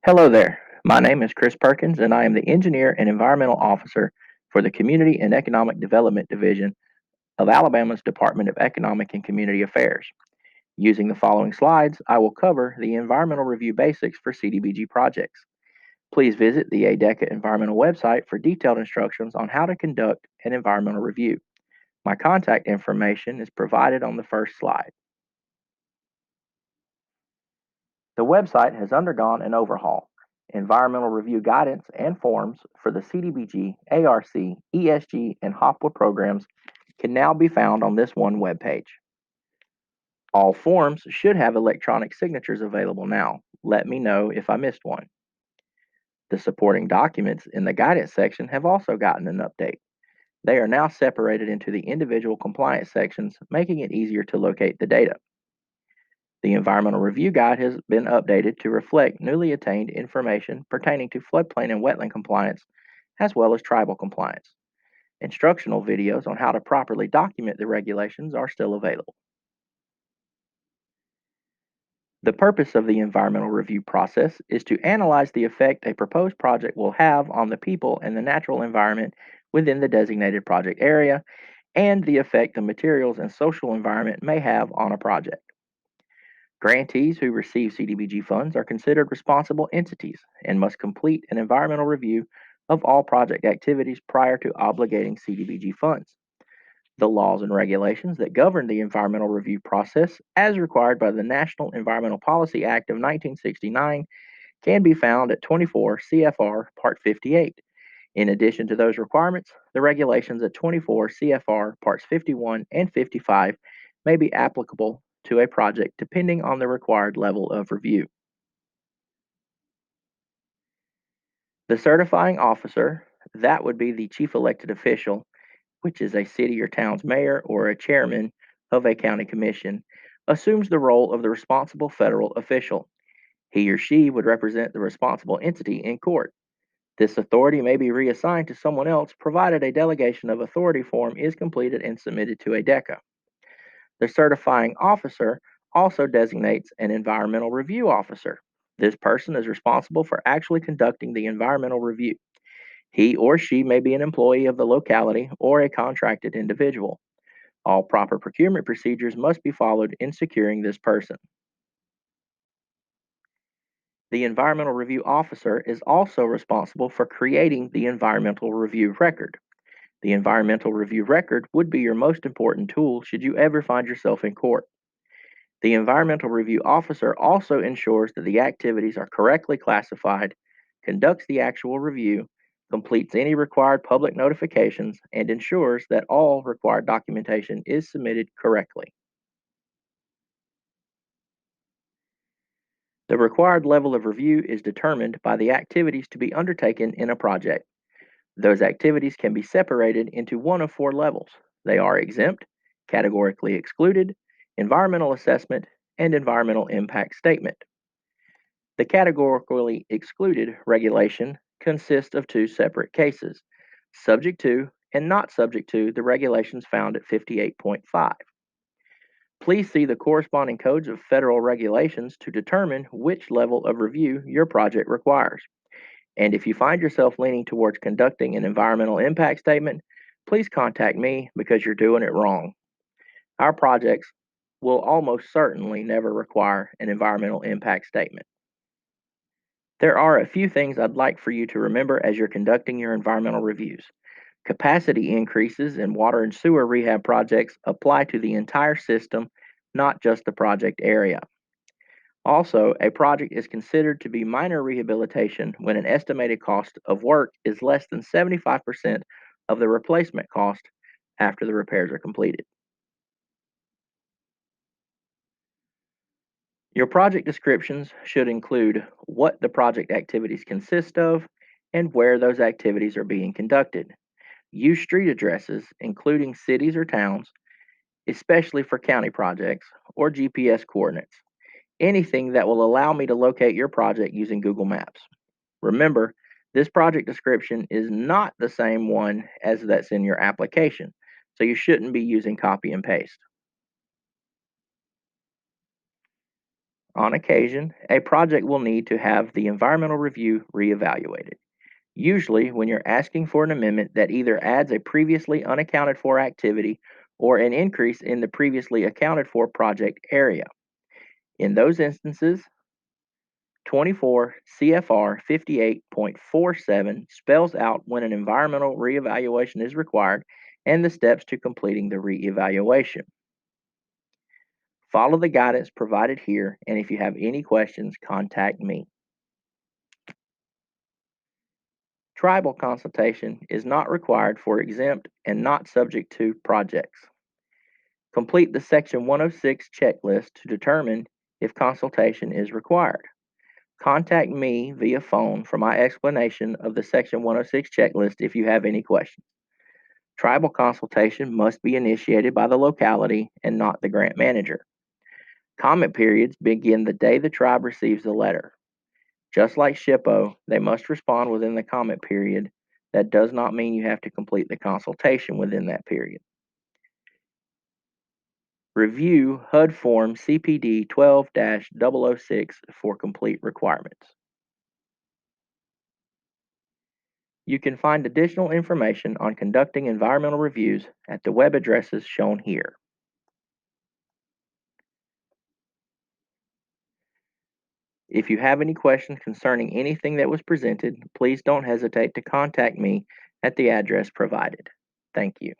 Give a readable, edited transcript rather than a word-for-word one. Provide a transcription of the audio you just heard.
Hello there. My name is Chris Perkins, and I am the Engineer and Environmental Officer for the Community and Economic Development Division of Alabama's Department of Economic and Community Affairs. Using the following slides, I will cover the environmental review basics for CDBG projects. Please visit the ADECA Environmental website for detailed instructions on how to conduct an environmental review. My contact information is provided on the first slide. The website has undergone an overhaul. Environmental review guidance and forms for the CDBG, ARC, ESG, and HOPWA programs can now be found on this one webpage. All forms should have electronic signatures available now. Let me know if I missed one. The supporting documents in the guidance section have also gotten an update. They are now separated into the individual compliance sections, making it easier to locate the data. The Environmental Review Guide has been updated to reflect newly attained information pertaining to floodplain and wetland compliance, as well as tribal compliance. Instructional videos on how to properly document the regulations are still available. The purpose of the environmental review process is to analyze the effect a proposed project will have on the people and the natural environment within the designated project area, and the effect the materials and social environment may have on a project. Grantees who receive CDBG funds are considered responsible entities and must complete an environmental review of all project activities prior to obligating CDBG funds. The laws and regulations that govern the environmental review process, as required by the National Environmental Policy Act of 1969, can be found at 24 CFR Part 58. In addition to those requirements, the regulations at 24 CFR Parts 51 and 55 may be applicable to a project depending on the required level of review. The certifying officer, that would be the chief elected official, which is a city or town's mayor or a chairman of a county commission, assumes the role of the responsible federal official. He or she would represent the responsible entity in court. This authority may be reassigned to someone else provided a delegation of authority form is completed and submitted to ADECA. The certifying officer also designates an environmental review officer. This person is responsible for actually conducting the environmental review. He or she may be an employee of the locality or a contracted individual. All proper procurement procedures must be followed in securing this person. The environmental review officer is also responsible for creating the environmental review record. The environmental review record would be your most important tool should you ever find yourself in court. The environmental review officer also ensures that the activities are correctly classified, conducts the actual review, completes any required public notifications, and ensures that all required documentation is submitted correctly. The required level of review is determined by the activities to be undertaken in a project. Those activities can be separated into one of four levels. They are exempt, categorically excluded, environmental assessment, and environmental impact statement. The categorically excluded regulation consists of two separate cases, subject to and not subject to the regulations found at 58.5. Please see the corresponding codes of federal regulations to determine which level of review your project requires. And if you find yourself leaning towards conducting an environmental impact statement, please contact me because you're doing it wrong. Our projects will almost certainly never require an environmental impact statement. There are a few things I'd like for you to remember as you're conducting your environmental reviews. Capacity increases in water and sewer rehab projects apply to the entire system, not just the project area. Also, a project is considered to be minor rehabilitation when an estimated cost of work is less than 75% of the replacement cost after the repairs are completed. Your project descriptions should include what the project activities consist of and where those activities are being conducted. Use street addresses, including cities or towns, especially for county projects, or GPS coordinates. Anything that will allow me to locate your project using Google Maps. Remember, this project description is not the same one as that's in your application, so you shouldn't be using copy and paste. On occasion, a project will need to have the environmental review reevaluated. Usually, when you're asking for an amendment that either adds a previously unaccounted for activity or an increase in the previously accounted for project area. In those instances, 24 CFR 58.47 spells out when an environmental reevaluation is required and the steps to completing the reevaluation. Follow the guidance provided here, and if you have any questions, contact me. Tribal consultation is not required for exempt and not subject to projects. Complete the Section 106 checklist to determine if consultation is required. Contact me via phone for my explanation of the Section 106 checklist if you have any questions. Tribal consultation must be initiated by the locality and not the grant manager. Comment periods begin the day the tribe receives the letter. Just like SHPO, they must respond within the comment period. That does not mean you have to complete the consultation within that period. Review HUD Form CPD 12-006 for complete requirements. You can find additional information on conducting environmental reviews at the web addresses shown here. If you have any questions concerning anything that was presented, please don't hesitate to contact me at the address provided. Thank you.